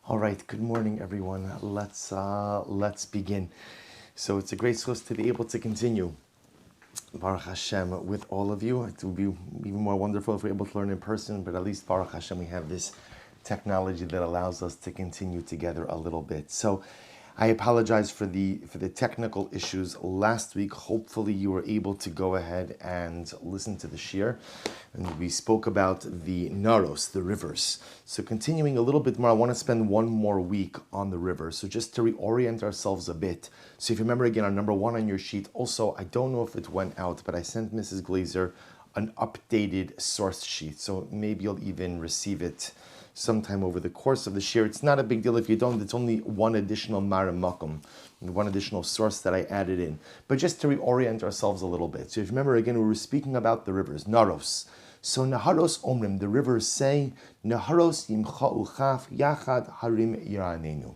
All right, good morning, everyone. Let's begin. So it's a great source to be able to continue, Baruch Hashem, with all of you. It would be even more wonderful if we're able to learn in person, but at least Baruch Hashem, we have this technology that allows us to continue together a little bit. So I apologize for the technical issues last week. Hopefully you were able to go ahead and listen to the shir. And we spoke about the naros, the rivers. So continuing a little bit more, I want to spend one more week on the river. So just to reorient ourselves a bit. So if you remember again, our number one on your sheet, also, I don't know if it went out, but I sent Mrs. Glazer an updated source sheet. So maybe you'll even receive it sometime over the course of the shir. It's not a big deal if you don't. It's only one additional maram makom, one additional source that I added in. But just to reorient ourselves a little bit. So if you remember again, we were speaking about the rivers, naros. So naharos omrim, the rivers say, naharos yimcha uchaf yachad harim yiranenu.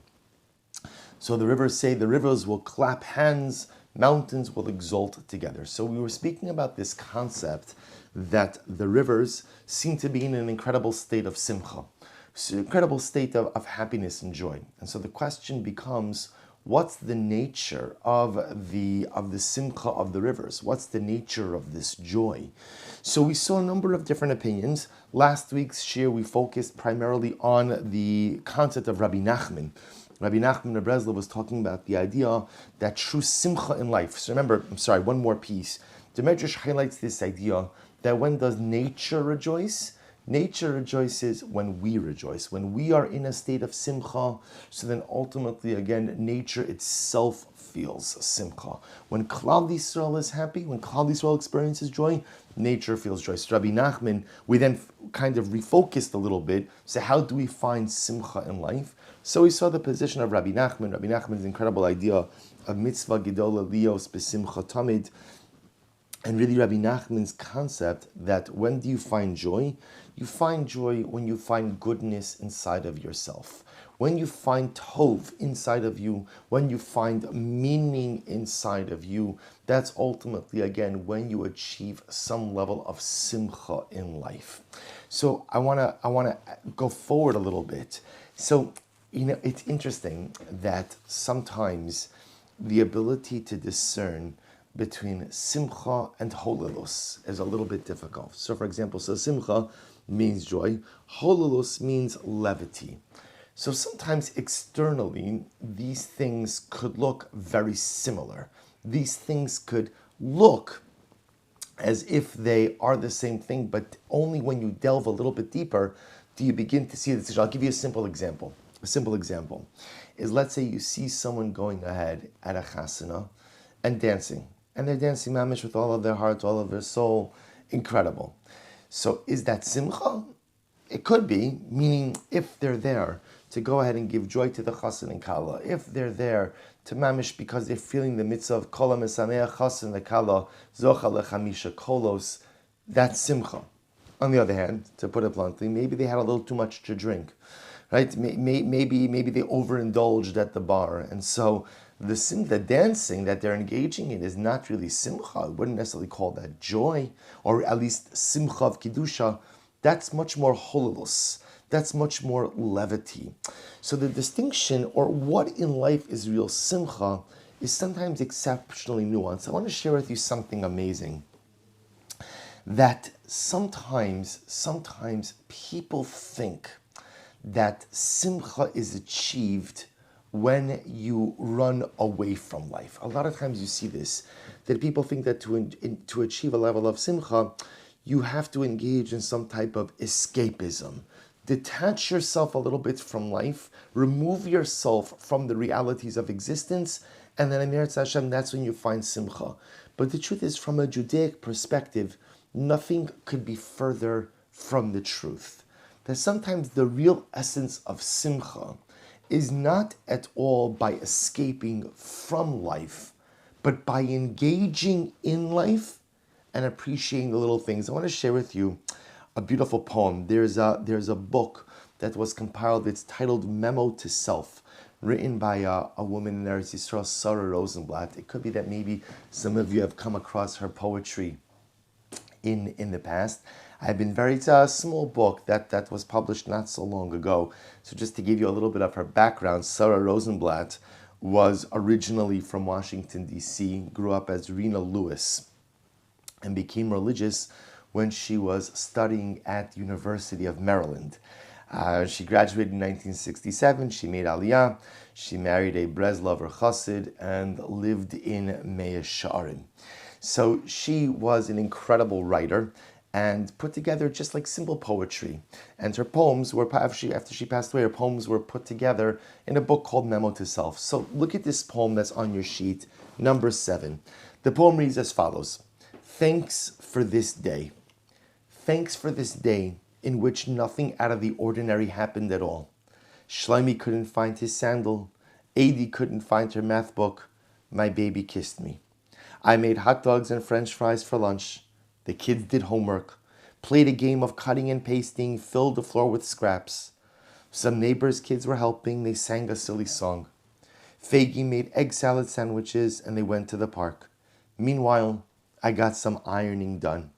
So the rivers say, the rivers will clap hands, mountains will exult together. So we were speaking about this concept that the rivers seem to be in an incredible state of simcha, so incredible state of happiness and joy. And so the question becomes, what's the nature of the simcha of the rivers? What's the nature of this joy? So we saw a number of different opinions. Last week's shir, we focused primarily on the concept of Rabbi Nachman. Rabbi Nachman of Breslov was talking about the idea that true simcha in life. So remember, one more piece. The Medrash highlights this idea that when does nature rejoice? Nature rejoices when we rejoice. When we are in a state of simcha, so then ultimately, again, nature itself feels simcha. When Klal Yisrael is happy, when Klal Yisrael experiences joy, nature feels joy. So Rabbi Nachman, we then kind of refocused a little bit. So how do we find simcha in life? So we saw the position of Rabbi Nachman. Rabbi Nachman's incredible idea of mitzvah gedola lios besimcha tamid. And really Rabbi Nachman's concept that when do you find joy? You find joy when you find goodness inside of yourself. When you find tov inside of you, when you find meaning inside of you, that's ultimately, again, when you achieve some level of simcha in life. So I wanna go forward a little bit. So, it's interesting that sometimes the ability to discern between simcha and holiness is a little bit difficult. So for example, simcha means joy, holiness means levity. So sometimes externally, these things could look very similar. These things could look as if they are the same thing, but only when you delve a little bit deeper do you begin to see this. I'll give you a simple example. A simple example is, let's say you see someone going ahead at a chasana and dancing. And they're dancing mamish with all of their heart, all of their soul. Incredible. So is that simcha? It could be, meaning if they're there to go ahead and give joy to the chassan and kala, if they're there to mamish because they're feeling the mitzvah of kol ha-mesameach chassan v'kala zocha lechamisha kolos, that's simcha. On the other hand, to put it bluntly, maybe they had a little too much to drink, right? Maybe they overindulged at the bar, and so the dancing that they're engaging in is not really simcha. I wouldn't necessarily call that joy, or at least simcha of kedusha. That's much more holiness. That's much more levity. So the distinction, or what in life is real simcha, is sometimes exceptionally nuanced. I want to share with you something amazing. That sometimes people think that simcha is achieved when you run away from life. A lot of times you see this, that people think that to achieve a level of simcha, you have to engage in some type of escapism. Detach yourself a little bit from life, remove yourself from the realities of existence, and then Amir Hashem, that's when you find simcha. But the truth is, from a Judaic perspective, nothing could be further from the truth. That sometimes the real essence of simcha is not at all by escaping from life, but by engaging in life and appreciating the little things. I want to share with you a beautiful poem. There's a book that was compiled. It's titled Memo to Self, written by a woman in Eretz Yisrael, Sarah Rosenblatt. It could be that maybe some of you have come across her poetry in the past. It's a small book that was published not so long ago. So just to give you a little bit of her background, Sarah Rosenblatt was originally from Washington, D.C., grew up as Rena Lewis, and became religious when she was studying at the University of Maryland. She graduated in 1967. She made Aliyah. She married a Breslover Chassid and lived in Mea Shearim. So she was an incredible writer and put together just like simple poetry. And her poems were, after she passed away, her poems were put together in a book called Memo to Self. So look at this poem that's on your sheet, number 7. The poem reads as follows. Thanks for this day. Thanks for this day in which nothing out of the ordinary happened at all. Shlomi couldn't find his sandal. Adi couldn't find her math book. My baby kissed me. I made hot dogs and French fries for lunch. The kids did homework, played a game of cutting and pasting, filled the floor with scraps. Some neighbors' kids were helping. They sang a silly song. Faggy made egg salad sandwiches and they went to the park. Meanwhile, I got some ironing done.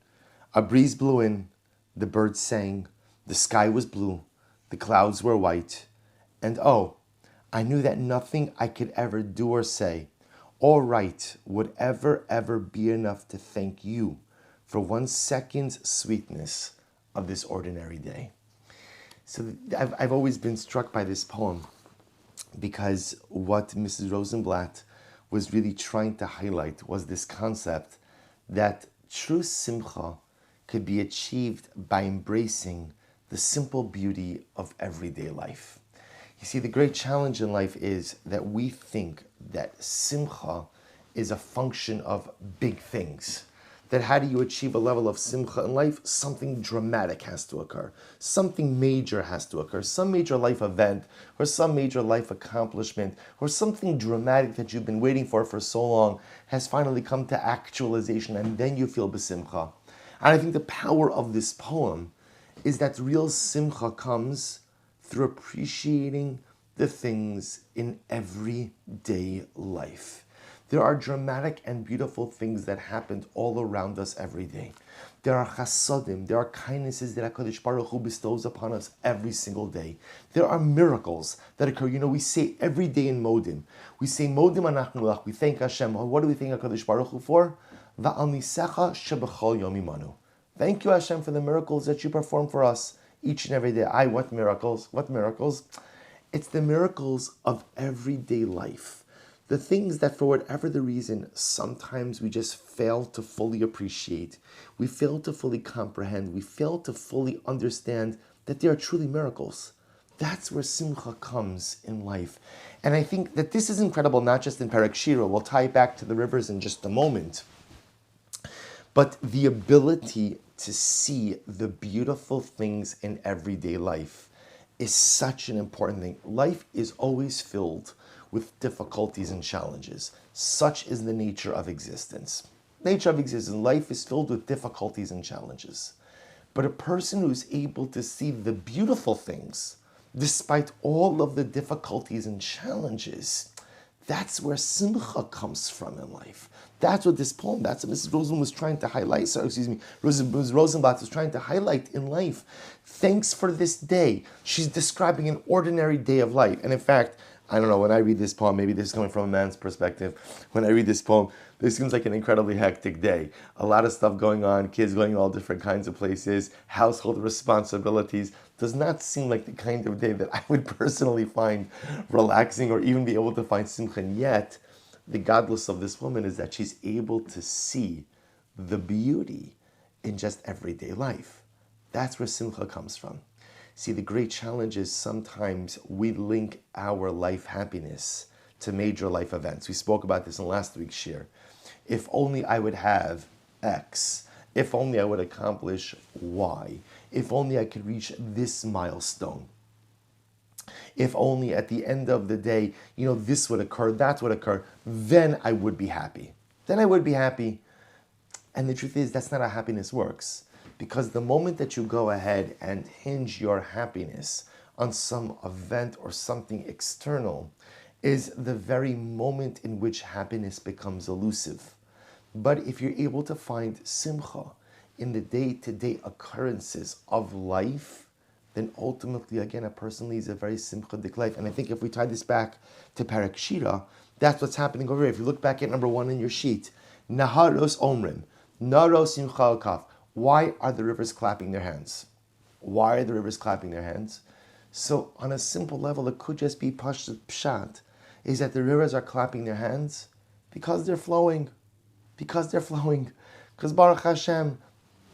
A breeze blew in. The birds sang. The sky was blue. The clouds were white. And oh, I knew that nothing I could ever do or say or write would ever be enough to thank you for 1 second's sweetness of this ordinary day. So I've always been struck by this poem because what Mrs. Rosenblatt was really trying to highlight was this concept that true simcha could be achieved by embracing the simple beauty of everyday life. You see, the great challenge in life is that we think that simcha is a function of big things. That how do you achieve a level of simcha in life? Something dramatic has to occur. Something major has to occur. Some major life event or some major life accomplishment or something dramatic that you've been waiting for so long has finally come to actualization, and then you feel besimcha. And I think the power of this poem is that real simcha comes through appreciating the things in everyday life. There are dramatic and beautiful things that happen all around us every day. There are chasadim, there are kindnesses that HaKadosh Baruch Hu bestows upon us every single day. There are miracles that occur. You know, we say every day in Modim. We say Modim Anachnu Lach. We thank Hashem. What do we thank HaKadosh Baruch Hu for? Va'al nisecha shebechol yom imanu. Thank you, Hashem, for the miracles that you perform for us each and every day. What miracles? What miracles? It's the miracles of everyday life. The things that, for whatever the reason, sometimes we just fail to fully appreciate. We fail to fully comprehend. We fail to fully understand that they are truly miracles. That's where simcha comes in life. And I think that this is incredible, not just in Perek Shira. We'll tie it back to the rivers in just a moment. But the ability to see the beautiful things in everyday life is such an important thing. Life is always filled with difficulties and challenges. Such is the nature of existence. Nature of existence, life is filled with difficulties and challenges. But a person who's able to see the beautiful things, despite all of the difficulties and challenges, that's where simcha comes from in life. That's what this poem, that's what Mrs. Rosen was trying to highlight. Mrs. Rosenblatt was trying to highlight in life. Thanks for this day. She's describing an ordinary day of life. And in fact, I don't know, when I read this poem, maybe this is coming from a man's perspective. When I read this poem, this seems like an incredibly hectic day. A lot of stuff going on, kids going all different kinds of places, household responsibilities. Does not seem like the kind of day that I would personally find relaxing or even be able to find simcha. And yet, the godless of this woman is that she's able to see the beauty in just everyday life. That's where simcha comes from. See, the great challenge is sometimes we link our life happiness to major life events. We spoke about this in last week's shir. If only I would have X. If only I would accomplish Y. If only I could reach this milestone. If only at the end of the day, this would occur, that would occur, then I would be happy. Then I would be happy. And the truth is, that's not how happiness works. Because the moment that you go ahead and hinge your happiness on some event or something external is the very moment in which happiness becomes elusive. But if you're able to find simcha in the day-to-day occurrences of life, then ultimately, again, a person leads a very simchadik life. And I think if we tie this back to Perek Shira, that's what's happening over here. If you look back at number 1 in your sheet, Naharos Omrim, Naros Simcha Kaf. Why are the rivers clapping their hands? Why are the rivers clapping their hands? So on a simple level, it could just be Pshat, is that the rivers are clapping their hands because they're flowing. Because they're flowing. Because Baruch Hashem,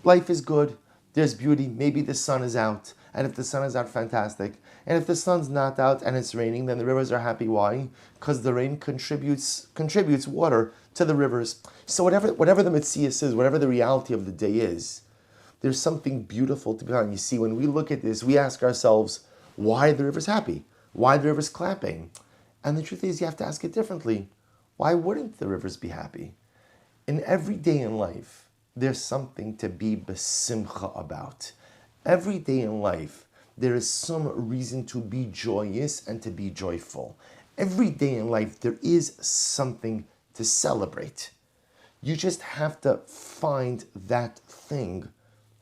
life is good, there's beauty, maybe the sun is out. And if the sun is out, fantastic. And if the sun's not out and it's raining, then the rivers are happy. Why? Because the rain contributes water to the rivers. So whatever the Metzias is, whatever the reality of the day is, there's something beautiful to be on. You see, when we look at this, we ask ourselves, why are the rivers happy? Why are the rivers clapping? And the truth is, you have to ask it differently. Why wouldn't the rivers be happy? In every day in life, there's something to be besimcha about. Every day in life, there is some reason to be joyous and to be joyful. Every day in life, there is something to celebrate. You just have to find that thing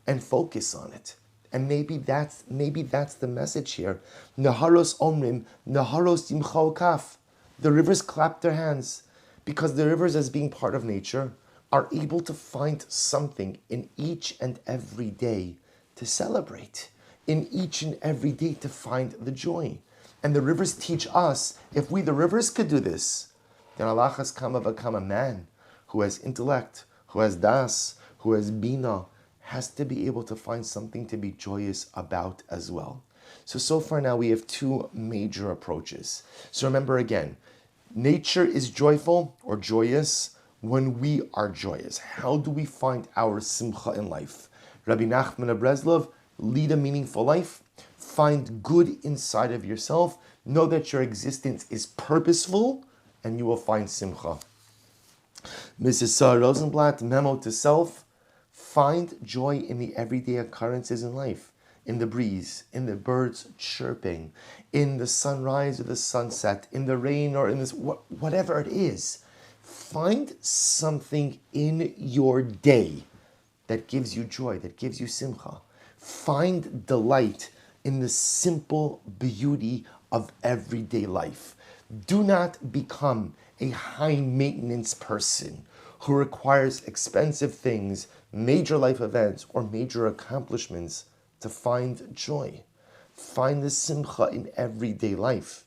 and focus on it. And maybe that's the message here. Naharos omrim, naharos yimchau kaf. The rivers clap their hands because the rivers, as being part of nature, are able to find something in each and every day to celebrate, in each and every day to find the joy. And the rivers teach us, if we, the rivers, could do this, then Allah has become a man who has intellect, who has das, who has bina, has to be able to find something to be joyous about as well. So far now we have 2 major approaches. So remember again, nature is joyful or joyous when we are joyous. How do we find our simcha in life? Rabbi Nachman of Breslov, lead a meaningful life, find good inside of yourself, know that your existence is purposeful, and you will find simcha. Mrs. Sarah Rosenblatt, memo to self, find joy in the everyday occurrences in life, in the breeze, in the birds chirping, in the sunrise or the sunset, in the rain or in this, whatever it is. Find something in your day that gives you joy, that gives you simcha. Find delight in the simple beauty of everyday life. Do not become a high-maintenance person who requires expensive things, major life events, or major accomplishments to find joy. Find the simcha in everyday life,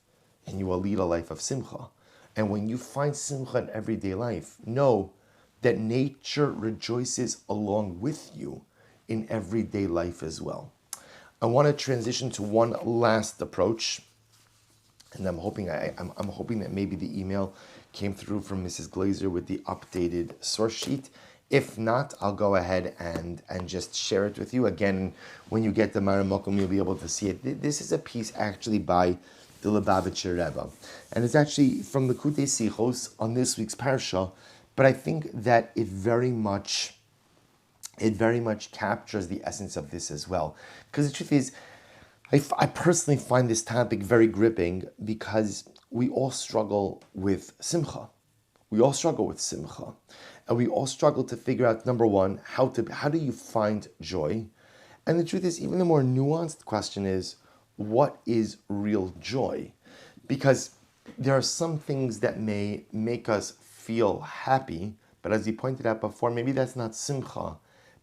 and you will lead a life of simcha. And when you find simcha in everyday life, know that nature rejoices along with you in everyday life as well. I want to transition to one last approach, and I'm hoping that maybe the email came through from Mrs. Glazer with the updated source sheet. If not, I'll go ahead and just share it with you. Again, when you get the Maramokum, you'll be able to see it. This is a piece actually by the Lubavitcher Rebbe, and it's actually from the Kutei Sichos on this week's parsha. But I think that it very much captures the essence of this as well. Because the truth is, I personally find this topic very gripping because we all struggle with simcha. We all struggle with simcha. And we all struggle to figure out, number one, how do you find joy? And the truth is, even the more nuanced question is, what is real joy? Because there are some things that may make us feel happy, but as you pointed out before, maybe that's not simcha.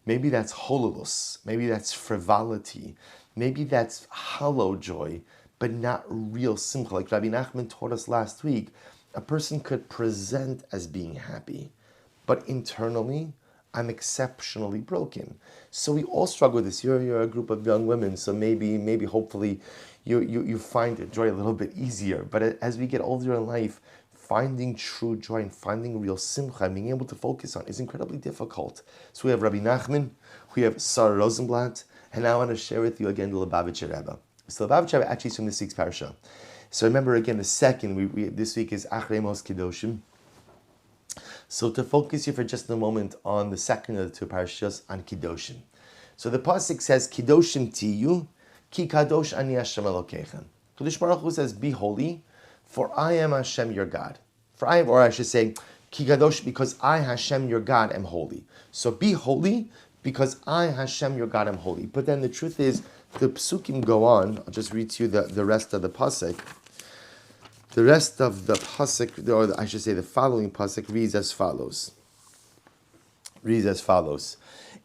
Maybe that's hololus. Maybe that's frivolity. Maybe that's hollow joy, but not real simcha. Like Rabbi Nachman taught us last week, a person could present as being happy, but internally, I'm exceptionally broken. So we all struggle with this. You're a group of young women, so maybe hopefully you find joy a little bit easier. But as we get older in life, finding true joy and finding real simcha and being able to focus on is incredibly difficult. So we have Rabbi Nachman, we have Sarah Rosenblatt, and now I want to share with you again the Lubavitcher Rebbe. So the Lubavitcher Rebbe actually is from this week's parsha. So remember again, the second, this week is Achrei Mos Kedoshim. So to focus here for just a moment on the second of the 2 parashas on Kedoshim. So the pasuk says, Kedoshim tiyu, ki kadosh ani Hashem Elokeichem. Kadosh Baruch Hu says, be holy, for I am Hashem your God. Or I should say, ki kadosh, because I, Hashem your God, am holy. So be holy, because I, Hashem, your God, am holy. But then the truth is, the psukim go on. I'll just read to you the rest of the pasuk. The rest of the pasuk, or I should say the following pasuk, reads as follows.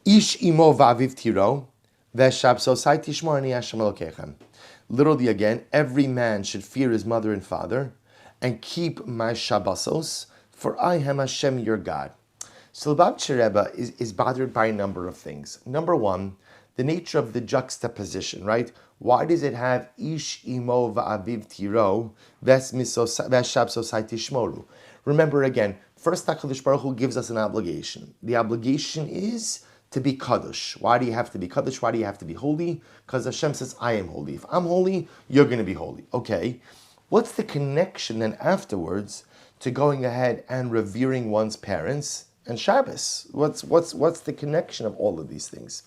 Ish imo va'aviv tiro, ve'shab sosai tishmor ani Hashem Elokechem. Literally again, every man should fear his mother and father, and keep my Shabbosos, for I am Hashem your God. So the Lubavitcher Rebbe is bothered by a number of things. Number one, the nature of the juxtaposition, right? Why does it have Ish imo va'aviv tiro, ve'shab sosai tishmoru? Remember again, first HaKadosh Baruch Hu gives us an obligation. The obligation is to be Kadosh. Why do you have to be Kadosh? Why do you have to be holy? Because Hashem says, I am holy. If I'm holy, you're going to be holy. Okay. What's the connection then afterwards to going ahead and revering one's parents and Shabbos? What's the connection of all of these things?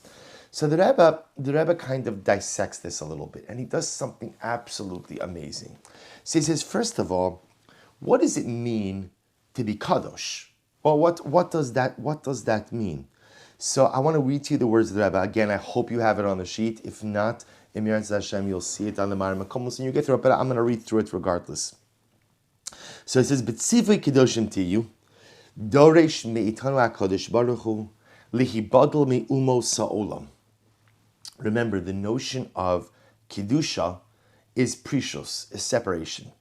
So the Rebbe kind of dissects this a little bit, and he does something absolutely amazing. So he says, first of all, what does it mean to be Kadosh? Well, what does that mean? So I want to read to you the words of the Rebbe. Again, I hope you have it on the sheet. If not, Emir Hashem, you'll see it on the Marim Makomos, and you get through it, but I'm going to read through it regardless. So it says, B'tzivui Kedoshim Tiyu, Doresh Me'itanu HaKadosh Baruch Hu, Lihibadol Me'umo Sa'olam. Remember, the notion of Kedusha is precious, is separation.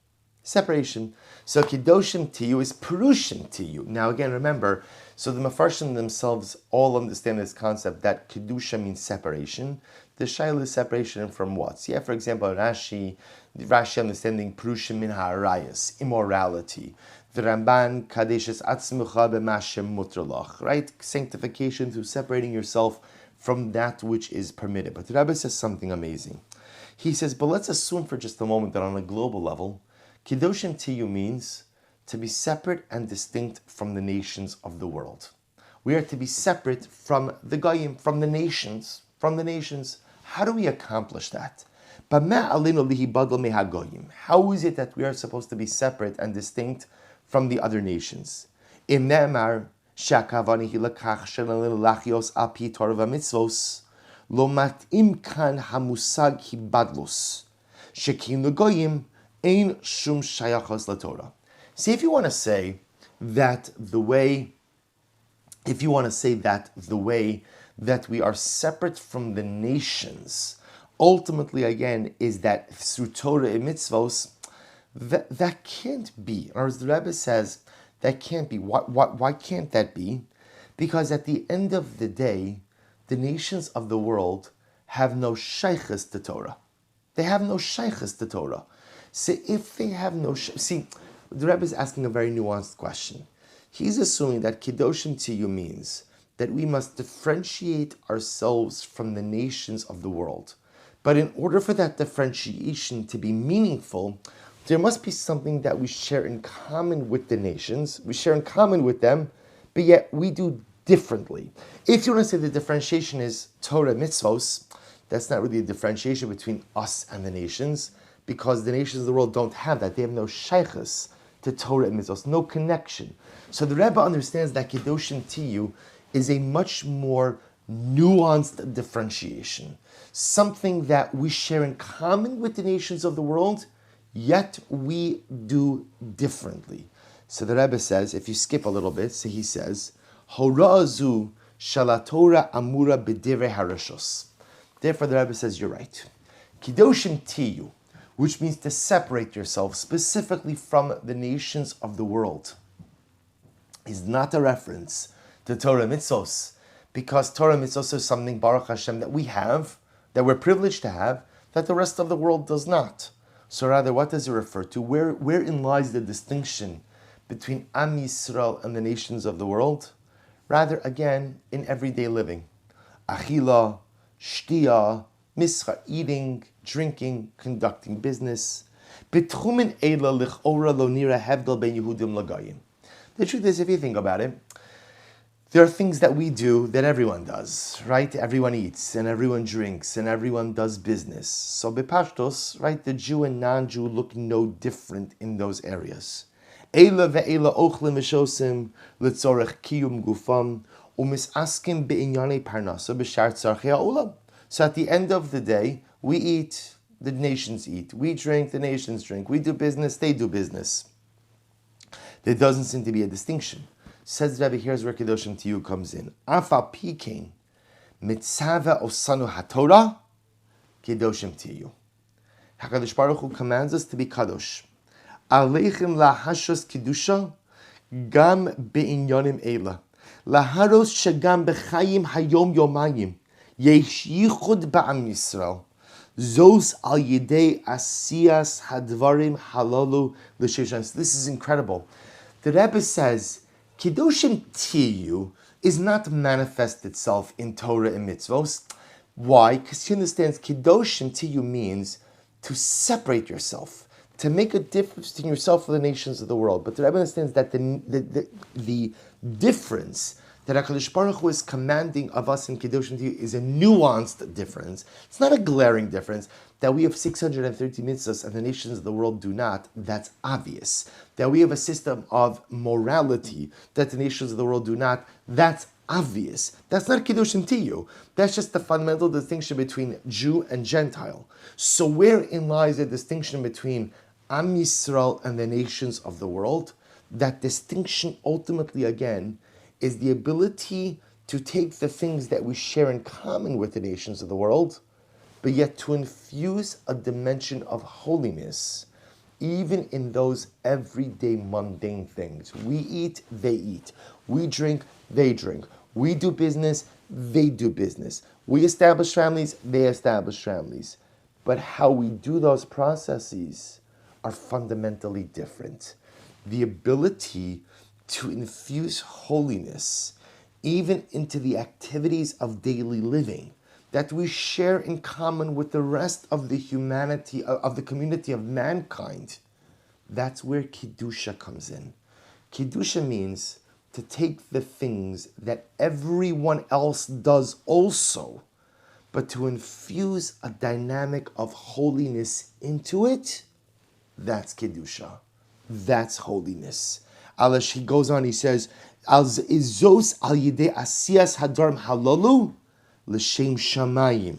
Separation. So Kedoshim Tiyu is Perushim Tiyu. Now again, remember, so the Mefarshim themselves all understand this concept that Kedusha means separation. The Shaila is separation from what? So yeah, for example, Rashi understanding Perushim min ha'arayas, immorality. The Ramban Kadeshes Atzmucha b'mashem mutralach, right? Sanctification through separating yourself from that which is permitted. But the Rebbe says something amazing. He says, but let's assume for just a moment that on a global level, Kedoshim Tiyu means to be separate and distinct from the nations of the world. We are to be separate from the Goyim, from the nations. How do we accomplish that? How is it that we are supposed to be separate and distinct from the other nations? Ein shum shayachos laTorah. See, if you want to say that the way that we are separate from the nations, ultimately again is that through Torah and mitzvos, that can't be. Or as the Rebbe says, that can't be. Why can't that be? Because at the end of the day, the nations of the world have no shaychus to Torah. They have no shaychus to Torah. So if they have no... See, the Rebbe is asking a very nuanced question. He's assuming that Kedoshim Tiyu means that we must differentiate ourselves from the nations of the world. But in order for that differentiation to be meaningful, there must be something that we share in common with the nations. We share in common with them, but yet we do differently. If you want to say the differentiation is Torah mitzvos, that's not really a differentiation between us and the nations, because the nations of the world don't have that. They have no shaykhus to Torah and mitzvos, no connection. So the Rebbe understands that Kedoshim Tiyu is a much more nuanced differentiation, something that we share in common with the nations of the world, yet we do differently. So the Rebbe says, if you skip a little bit, so he says, Horazu shalatora amura b'divrei harashos. Therefore the Rebbe says, you're right. Kedoshim Tiyu, which means to separate yourself specifically from the nations of the world, is not a reference to Torah mitzvos, because Torah mitzvos is something, Baruch Hashem, that we have, that we're privileged to have, that the rest of the world does not. So rather, what does it refer to? Wherein lies the distinction between Am Yisrael and the nations of the world? Rather, again, in everyday living. Achila, shtia, mischa, eating, drinking, conducting business. Betchumen eila lichora lo nira hevdel ben Yehudim lagayim. The truth is, if you think about it, there are things that we do that everyone does, right? Everyone eats, and everyone drinks, and everyone does business. So bepashtos, right, the Jew and non-Jew look no different in those areres. Eila ve'eila ochlim v'shosim litzorech kiyum gufam. umisaskim be'inyane parnasa b'shar tzarchei ha'olam. So at the end of the day, we eat, the nations eat. We drink, the nations drink. We do business, they do business. There doesn't seem to be a distinction. Says Rebbe, here's where Kedoshim to you comes in. Afa pikein mitzava osanu haTorah Kedoshim to you. HaKadosh Baruch Hu commands us to be kadosh. Aleichem lahashos kedusha gam be'inyonim eila. Laharos shagam b'chayim hayom yomayim. Yesh yichud ba'am Yisrael. Zos al yidei asiyas hadvarim halalu l'sheshan. This is incredible. The Rebbe says, Kedoshim Tiyu is not manifest itself in Torah and mitzvos. Why? Because he understands Kedoshim Tiyu means to separate yourself, to make a difference between yourself and the nations of the world. But the Rebbe understands that the difference that HaKadosh Baruch Hu is commanding of us in Kedoshim Tiyu is a nuanced difference. It's not a glaring difference. That we have 630 mitzvahs and the nations of the world do not, that's obvious. That we have a system of morality that the nations of the world do not, that's obvious. That's not Kedoshim Tiyu. That's just the fundamental distinction between Jew and Gentile. So wherein lies the distinction between Am Yisrael and the nations of the world? That distinction ultimately, again, is the ability to take the things that we share in common with the nations of the world, but yet to infuse a dimension of holiness, even in those everyday mundane things. We eat, they eat. We drink, they drink. We do business, they do business. We establish families, they establish families. But how we do those processes are fundamentally different. The ability to infuse holiness even into the activities of daily living that we share in common with the rest of the humanity, of the community of mankind, that's where Kiddusha comes in. Kiddusha means to take the things that everyone else does also, but to infuse a dynamic of holiness into it. That's Kiddusha. That's holiness. Alash, he goes on, he says, Izos al yidei asiyas hadarm halalu l'shem shamayim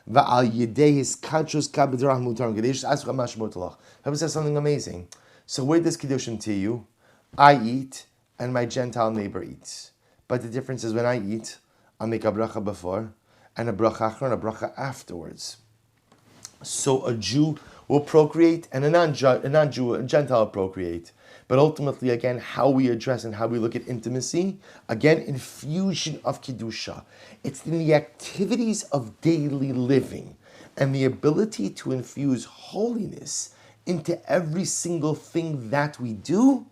va'al yidei his kachos kabedra mutar gedesh ask hamash motalach. Rabbi says something amazing. So where does Kedoshim to you? I eat and my Gentile neighbor eats. But the difference is when I eat, I make a bracha before and a bracha after and a bracha afterwards. So a Jew will procreate and a non-Jew, a Gentile will procreate. But ultimately, again, how we address and how we look at intimacy, again, infusion of Kiddusha. It's in the activities of daily living and the ability to infuse holiness into every single thing that we do.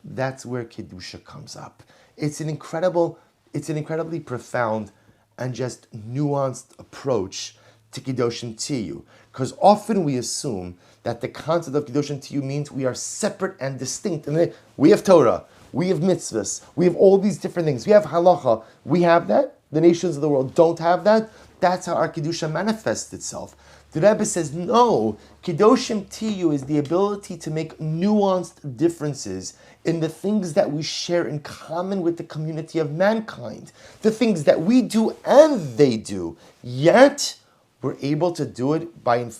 That's where Kiddusha comes up. It's an incredibly profound and just nuanced approach to Kedoshim Tiyu. Because often we assume that the concept of Kedoshim Tiyu means we are separate and distinct. And we have Torah, we have mitzvahs, we have all these different things. We have halacha, we have that. The nations of the world don't have that. That's how our Kedusha manifests itself. The Rebbe says, no, Kedoshim Tiyu is the ability to make nuanced differences in the things that we share in common with the community of mankind. The things that we do and they do. Yet, we're able to do it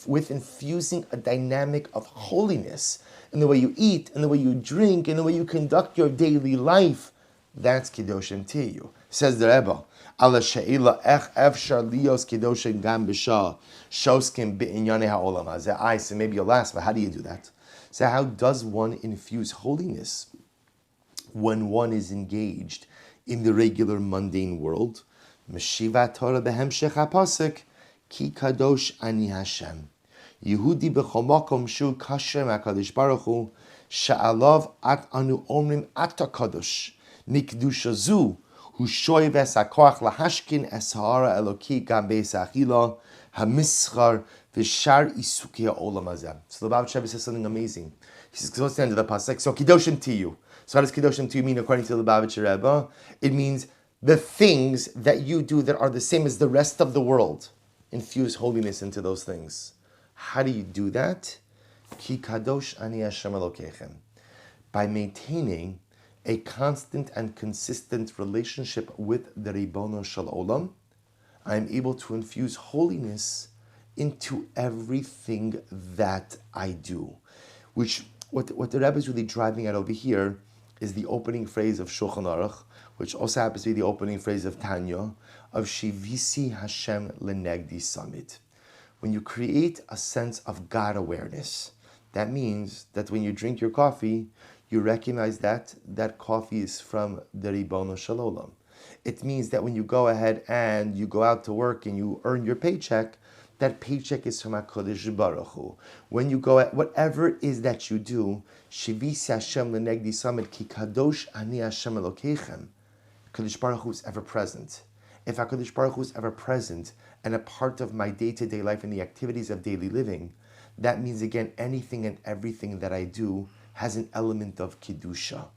with infusing a dynamic of holiness in the way you eat, in the way you drink, in the way you conduct your daily life. That's Kedoshim Tiyu. Says the Rebbe, Ala she'ila ech efshar lios kedoshim gam b'shah shoskim b'inyane ha'olam hazeh. I say maybe you'll ask, but how do you do that? So how does one infuse holiness when one is engaged in the regular mundane world? Meshiva Torah behemshech ha'pasuk ki kadosh ani Hashem. Yehudi b'chomakom shu kasher ma'kadosh baruch hu she'alav at anu omrim ata kadosh nikdusha zu. So the Bible Shabbat says something amazing. He says, close to the end of the pasuk. So Kedoshim Tiyu. So how does Kedoshim Tiyu mean according to the Lubavitcher Rebbe? It means the things that you do that are the same as the rest of the world. Infuse holiness into those things. How do you do that? Ki kadosh ani Hashem Elokechem. By maintaining a constant and consistent relationship with the Ribono Shel Olam, I'm able to infuse holiness into everything that I do. Which, what the Rebbe is really driving at over here is the opening phrase of Shulchan Aruch, which also happens to be the opening phrase of Tanya, of Shivisi Hashem Lenegdi Summit. When you create a sense of God awareness, that means that when you drink your coffee, you recognize that that coffee is from the Ribono Shel Olam. It means that when you go ahead and you go out to work and you earn your paycheck, that paycheck is from HaKadosh Baruch Hu. When you go at whatever it is that you do, Shivisi Hashem Lenegdi Summit, Ki Kadosh Ani Hashem Elokeichem. HaKadosh Baruch Hu is ever present. If HaKadosh Baruch Hu is ever present and a part of my day-to-day life and the activities of daily living, that means again anything and everything that I do has an element of Kiddusha.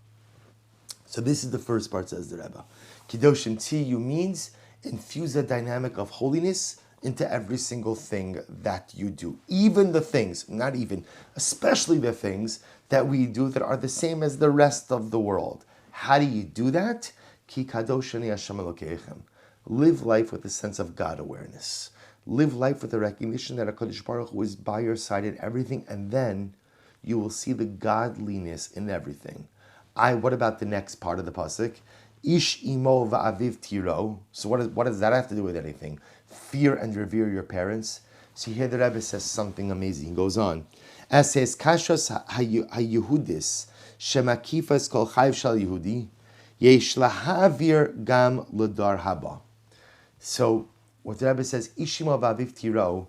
So this is the first part, says the Rebbe. Kiddush Tiyu means infuse a dynamic of holiness into every single thing that you do. Even the things, not even, especially the things that we do that are the same as the rest of the world. How do you do that? Ki kadosh ani Hashem Elokeichem. Live life with a sense of God awareness. Live life with the recognition that HaKadosh Baruch Hu is by your side in everything, and then you will see the godliness in everything. What about the next part of the pasuk? Ish imo va'aviv tiro. So what does that have to do with anything? Fear and revere your parents. So here the Rebbe says something amazing. He goes on. As says kashos hayehudis shemakifas kol chayv shal Yehudi yesh lahavir gam ledar haba. So what the Rebbe says, Ish imo va'aviv tiro,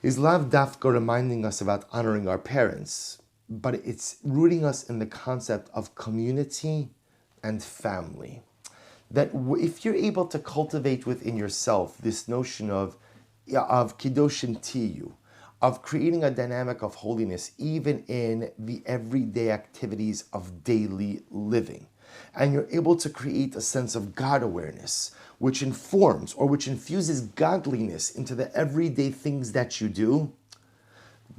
is lav dafka reminding us about honoring our parents, but it's rooting us in the concept of community and family. That if you're able to cultivate within yourself this notion of Kiddushin Tiyu, of creating a dynamic of holiness even in the everyday activities of daily living, and you're able to create a sense of God awareness, which informs or which infuses godliness into the everyday things that you do,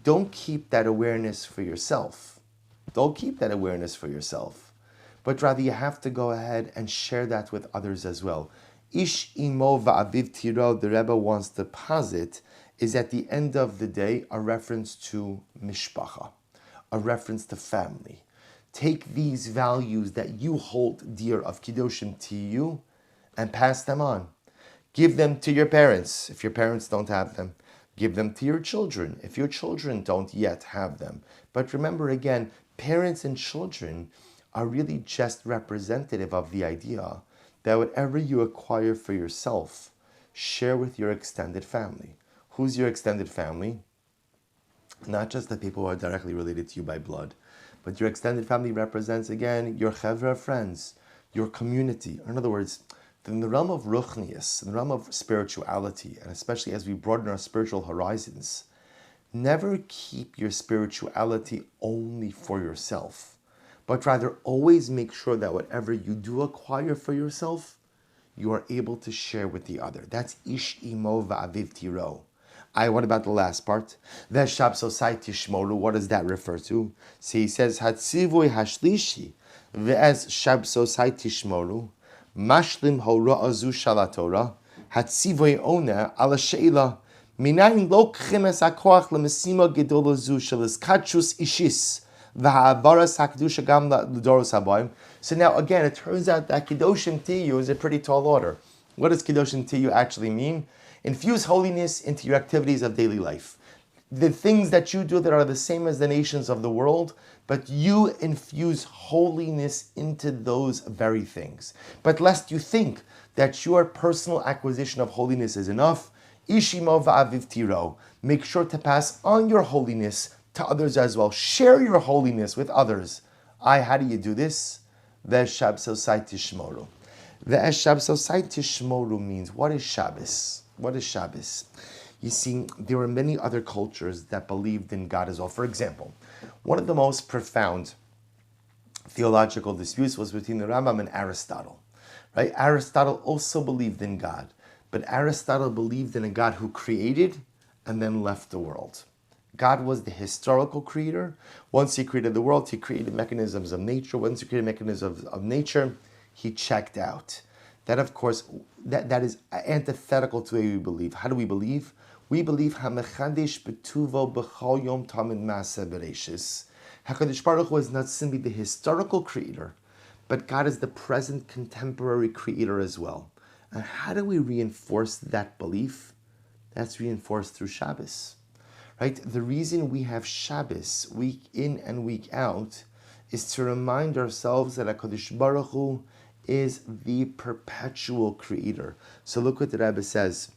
don't keep that awareness for yourself. Don't keep that awareness for yourself. But rather you have to go ahead and share that with others as well. Ish imo va'aviv tiro, the Rebbe wants to posit, is at the end of the day a reference to mishpacha, a reference to family. Take these values that you hold dear of Kiddushim Tiyu and pass them on. Give them to your parents if your parents don't have them. Give them to your children if your children don't yet have them. But remember again, parents and children are really just representative of the idea that whatever you acquire for yourself, share with your extended family. Who's your extended family? Not just the people who are directly related to you by blood, but your extended family represents, again, your chevra friends, your community. In other words, in the realm of ruchnius, in the realm of spirituality, and especially as we broaden our spiritual horizons, never keep your spirituality only for yourself, but rather always make sure that whatever you do acquire for yourself, you are able to share with the other. That's ish imo va'aviv tiro. What about the last part? Veshab sosai tishmoru, what does that refer to? So he says, Hatzivui hashlishi, ve'ez shab sosai tishmoru, mashlim hora azu shalatora, hatzivui ona ala sheila, minayin lokchem es hakoach lemesima gedol azu shalas kachus ishis, v'ha'avaras hakdusha gam l'doros habayim. So now again, it turns out that Kiddushim Tiyu is a pretty tall order. What does Kiddushim Tiyu actually mean? Infuse holiness into your activities of daily life. The things that you do that are the same as the nations of the world, but you infuse holiness into those very things. But lest you think that your personal acquisition of holiness is enough, Ishimo va'aviv tiro, make sure to pass on your holiness to others as well. Share your holiness with others. How do you do this? Ve'eshab sosai tishmoru. Ve'eshab sosai tishmoru means, what is Shabbos? What is Shabbos? You see, there were many other cultures that believed in God as well. For example, one of the most profound theological disputes was between the Rambam and Aristotle. Right? Aristotle also believed in God, but Aristotle believed in a God who created and then left the world. God was the historical creator. Once he created the world, he created mechanisms of nature. Once he created mechanisms of nature, he checked out. That, of course, that is antithetical to the way we believe. How do we believe? We believe HaMechadish B'tuvo B'chol Yom Tamid Maaseh Bereshis. HaKadosh Baruch Hu is not simply the historical creator, but God is the present contemporary creator as well. And how do we reinforce that belief? That's reinforced through Shabbos. Right? The reason we have Shabbos week in and week out is to remind ourselves that HaKadosh Baruch Hu is the perpetual creator. So look what the Rebbe says.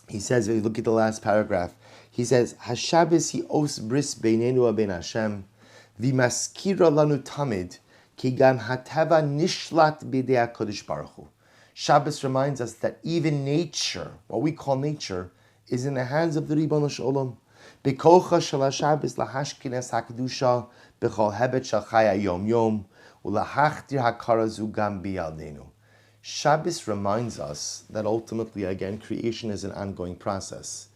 He says, if you look at the last paragraph, he says, HaShabbos hi os bris beinenu ubein Hashem, v'maskira lanu tamid, ki gam hatava nishlat b'idei HaKadosh Baruch Hu. Shabbos reminds us that even nature, what we call nature, is in the hands of the Ribono Shel Olam. B'kocha shel HaShabbos lahashkines HaKedusha b'chol hebet shel chaya yom yom, ulahachtir hakara zu gam b'yaldenu. Shabbos reminds us that ultimately, again, creation is an ongoing process.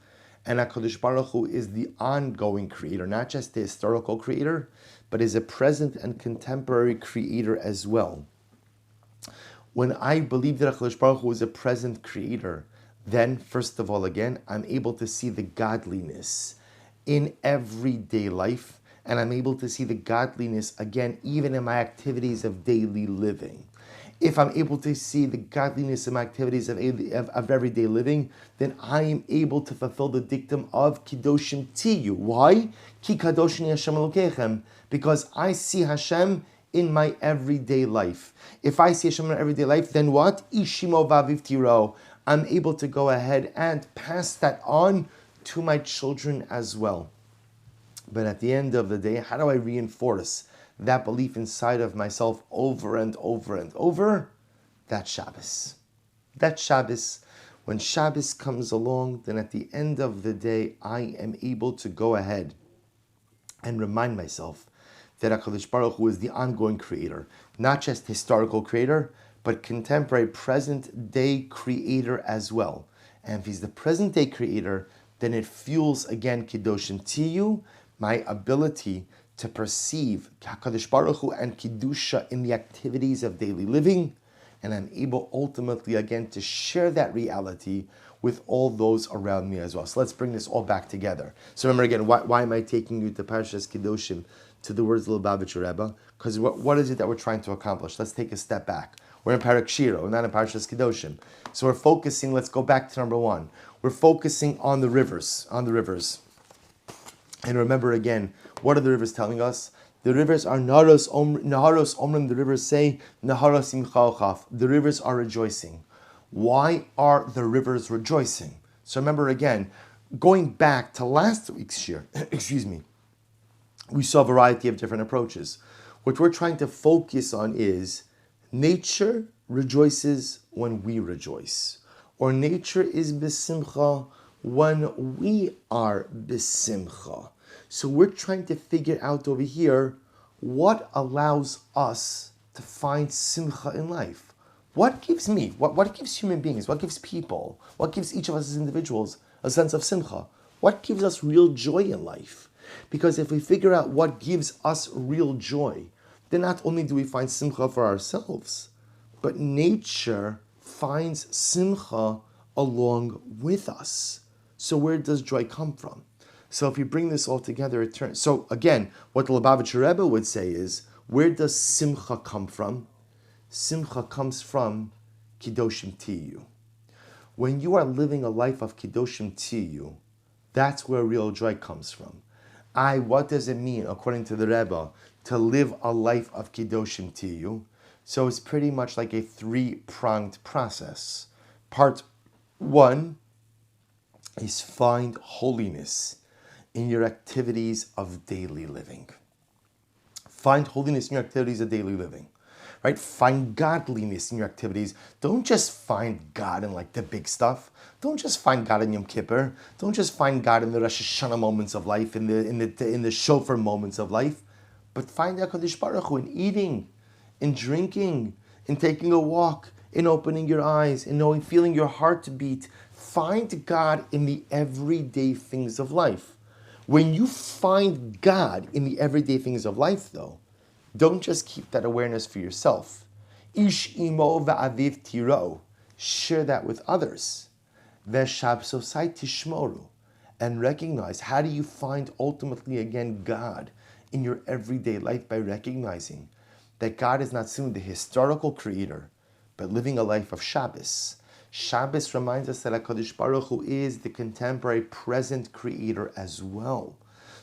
And HaKadosh Baruch Hu is the ongoing creator, not just the historical creator, but is a present and contemporary creator as well. When I believe that HaKadosh Baruch Hu is a present creator, then, first of all, again, I'm able to see the godliness in everyday life, and I'm able to see the godliness, again, even in my activities of daily living. If I'm able to see the godliness in my activities of everyday living, then I am able to fulfill the dictum of Kiddoshim Tiyu. Why? Ki Kadoshni Hashem Elokechem. Because I see Hashem in my everyday life. If I see Hashem in my everyday life, then what? Ishimo Vaviv Tiro. I'm able to go ahead and pass that on to my children as well. But at the end of the day, how do I reinforce that belief inside of myself over and over and over? That's Shabbos. That's Shabbos. When Shabbos comes along, then at the end of the day, I am able to go ahead and remind myself that HaKadosh Baruch Hu is the ongoing creator, not just historical creator, but contemporary present day creator as well. And if he's the present day creator, then it fuels again Kiddoshim Tiyu, my ability to perceive HaKadosh Baruch Hu and Kiddusha in the activities of daily living, and I'm able ultimately again to share that reality with all those around me as well. So let's bring this all back together. So remember again, why am I taking you to Parshas Kiddushim, to the words of the Lubavitcher Rebbe? Because what is it that we're trying to accomplish? Let's take a step back. We're in Perek Shira, we're not in Parshas Kiddushim. So we're focusing, let's go back to number one. We're focusing on the rivers, And remember again, what are the rivers telling us? The rivers are Naharos Omrim, the rivers say, Naharos Imcha. The rivers are rejoicing. Why are the rivers rejoicing? So remember again, going back to last week's shir, we saw a variety of different approaches. What we're trying to focus on is nature rejoices when we rejoice. Or nature is besimcha when we are besimcha. So we're trying to figure out over here what allows us to find simcha in life. What gives me, what gives human beings, what gives people, what gives each of us as individuals a sense of simcha? What gives us real joy in life? Because if we figure out what gives us real joy, then not only do we find simcha for ourselves, but nature finds simcha along with us. So where does joy come from? So if you bring this all together, it turns. So again, what the Lubavitcher Rebbe would say is, where does simcha come from? Simcha comes from Kiddoshim Tiyu. When you are living a life of Kiddoshim Tiyu, that's where real joy comes from. What does it mean, according to the Rebbe, to live a life of Kiddoshim Tiyu? So it's pretty much like a three-pronged process. Part one is find holiness in your activities of daily living. Find holiness in your activities of daily living. Right? Find godliness in your activities. Don't just find God in like the big stuff. Don't just find God in Yom Kippur. Don't just find God in the Rosh Hashanah moments of life, in the shofar moments of life. But find HaKadosh Baruch Hu in eating, in drinking, in taking a walk, in opening your eyes, in knowing, feeling your heart beat. Find God in the everyday things of life. When you find God in the everyday things of life, though, don't just keep that awareness for yourself. Ish imo va'aviv tiro. Share that with others. Veshabsosai tishmoru. And recognize, how do you find ultimately again God in your everyday life? By recognizing that God is not simply the historical creator, but living a life of Shabbos. Shabbos reminds us that HaKadosh Baruch Hu is the contemporary present creator as well.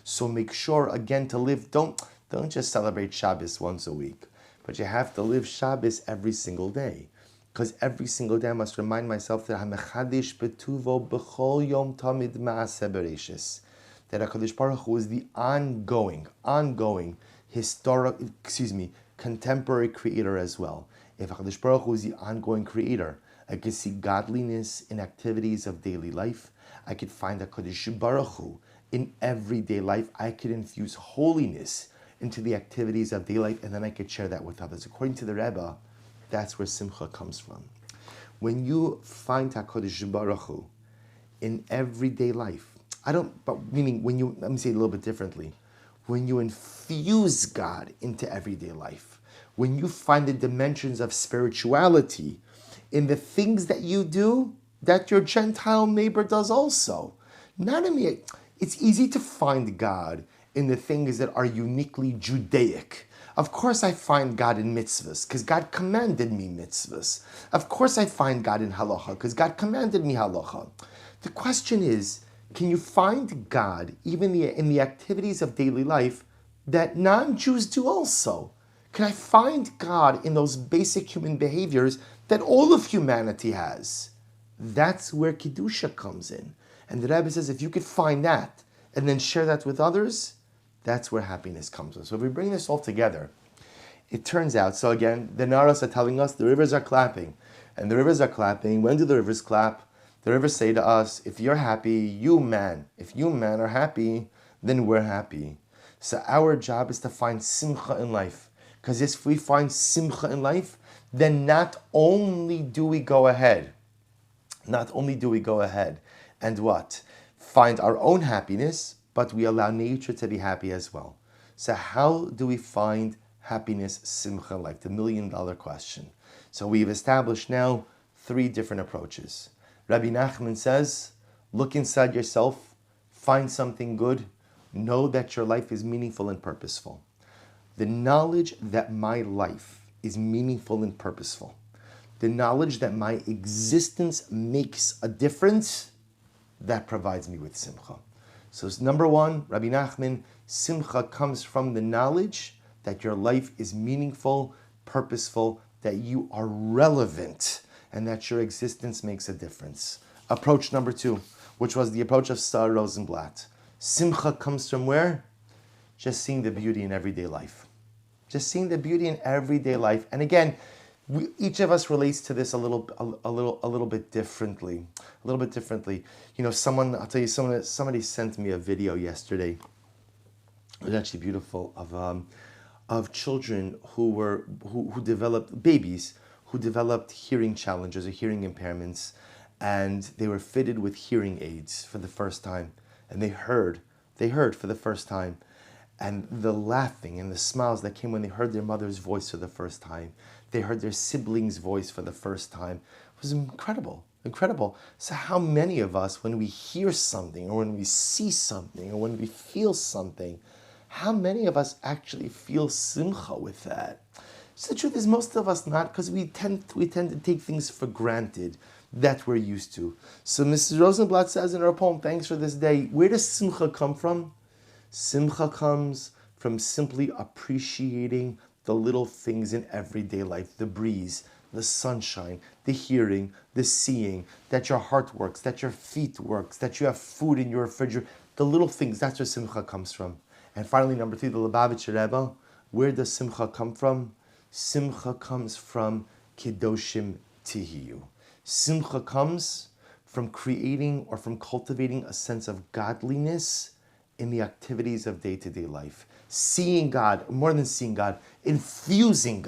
So make sure again to live, don't just celebrate Shabbos once a week, but you have to live Shabbos every single day. Because every single day I must remind myself that HaMechadish Betuvo B'chol Yom Tamid Ma'aseh Bereshis. That HaKadosh Baruch Hu is the ongoing, contemporary creator as well. If HaKadosh Baruch Hu is the ongoing creator, I could see godliness in activities of daily life. I could find HaKadosh Baruch Hu in everyday life. I could infuse holiness into the activities of daily life, and then I could share that with others. According to the Rebbe, that's where simcha comes from. When you find HaKadosh Baruch Hu in everyday life, let me say it a little bit differently. When you infuse God into everyday life, when you find the dimensions of spirituality in the things that you do, that your Gentile neighbor does also. It's easy to find God in the things that are uniquely Judaic. Of course I find God in mitzvahs, because God commanded me mitzvahs. Of course I find God in halacha, because God commanded me halacha. The question is, can you find God even in the activities of daily life that non-Jews do also? Can I find God in those basic human behaviors that all of humanity has? That's where Kedusha comes in. And the Rebbe says, if you could find that and then share that with others, that's where happiness comes in. So if we bring this all together, it turns out, so again, the Naras are telling us the rivers are clapping. And the rivers are clapping. When do the rivers clap? The rivers say to us, if you're happy, if you man are happy, then we're happy. So our job is to find simcha in life. Because if we find simcha in life, then not only do we go ahead and what? Find our own happiness, but we allow nature to be happy as well. So how do we find happiness, simcha in life? The $1 million question. So we've established now 3 different approaches. Rabbi Nachman says, look inside yourself, find something good, know that your life is meaningful and purposeful. The knowledge that my life is meaningful and purposeful, the knowledge that my existence makes a difference, that provides me with simcha. So number 1, Rabbi Nachman, simcha comes from the knowledge that your life is meaningful, purposeful, that you are relevant, and that your existence makes a difference. Approach number 2, which was the approach of Star Rosenblatt. Simcha comes from where? Just seeing the beauty in everyday life. Just seeing the beauty in everyday life. And again, each of us relates to this a little bit differently. You know, somebody sent me a video yesterday. It was actually beautiful, of children who developed, babies who developed hearing challenges or hearing impairments, and they were fitted with hearing aids for the first time, and they heard for the first time. And the laughing and the smiles that came when they heard their mother's voice for the first time, they heard their siblings' voice for the first time, was incredible. So how many of us, when we hear something, or when we see something, or when we feel something, how many of us actually feel simcha with that? So the truth is, most of us not, because we tend to take things for granted that we're used to. So Mrs. Rosenblatt says in her poem, Thanks for This Day, where does simcha come from? Simcha comes from simply appreciating the little things in everyday life, the breeze, the sunshine, the hearing, the seeing, that your heart works, that your feet works, that you have food in your refrigerator, the little things, that's where simcha comes from. And finally, number 3, the Lubavitcher Rebbe, where does simcha come from? Simcha comes from Kedoshim Tihiyu. Simcha comes from creating or from cultivating a sense of godliness in the activities of day-to-day life. Seeing God, more than seeing God, infusing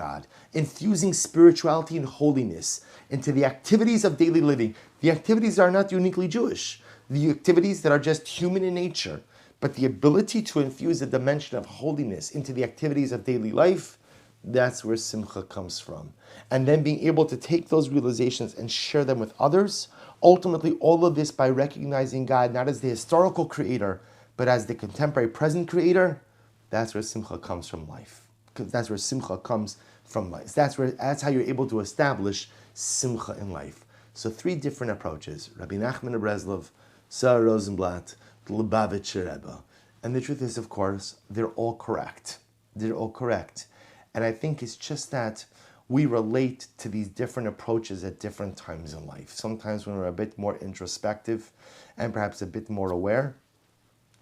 spirituality and holiness into the activities of daily living. The activities are not uniquely Jewish. The activities that are just human in nature. But the ability to infuse a dimension of holiness into the activities of daily life, that's where simcha comes from. And then being able to take those realizations and share them with others, ultimately all of this by recognizing God not as the historical creator, but as the contemporary present creator, that's where simcha comes from life. Because that's where simcha comes from life. That's how you're able to establish simcha in life. So 3 different approaches: Rabbi Nachman of Breslov, Sarah Rosenblatt, the Lubavitcher Rebbe. And the truth is, of course, they're all correct. They're all correct. And I think it's just that we relate to these different approaches at different times in life. Sometimes when we're a bit more introspective and perhaps a bit more aware,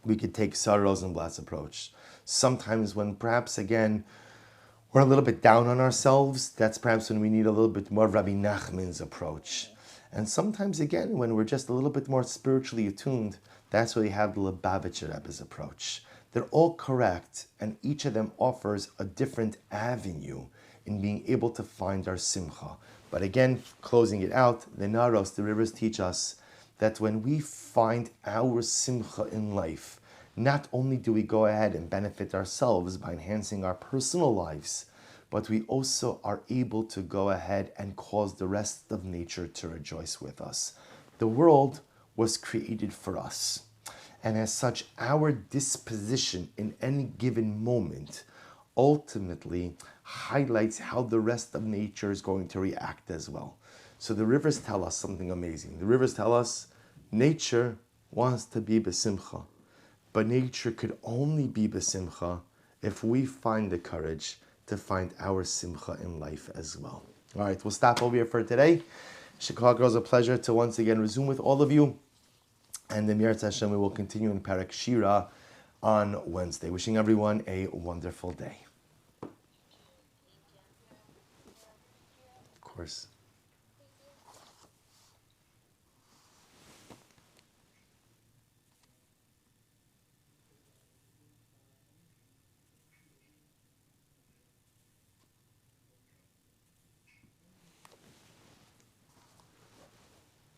we could take Sarah Rosenblatt's approach. Sometimes when perhaps, again, we're a little bit down on ourselves, that's perhaps when we need a little bit more Rabbi Nachman's approach. And sometimes, again, when we're just a little bit more spiritually attuned, that's where we have the Lubavitcher Rebbe's approach. They're all correct, and each of them offers a different avenue in being able to find our simcha. But again, closing it out, the Naros, the rivers teach us that when we find our simcha in life, not only do we go ahead and benefit ourselves by enhancing our personal lives, but we also are able to go ahead and cause the rest of nature to rejoice with us. The world was created for us. And as such, our disposition in any given moment ultimately highlights how the rest of nature is going to react as well. So the rivers tell us something amazing. The rivers tell us nature wants to be besimcha, but nature could only be besimcha if we find the courage to find our simcha in life as well. All right, we'll stop over here for today. Chicago, is a pleasure to once again resume with all of you. And the Mirat Hashem, we will continue in Perek Shira on Wednesday. Wishing everyone a wonderful day. Of course.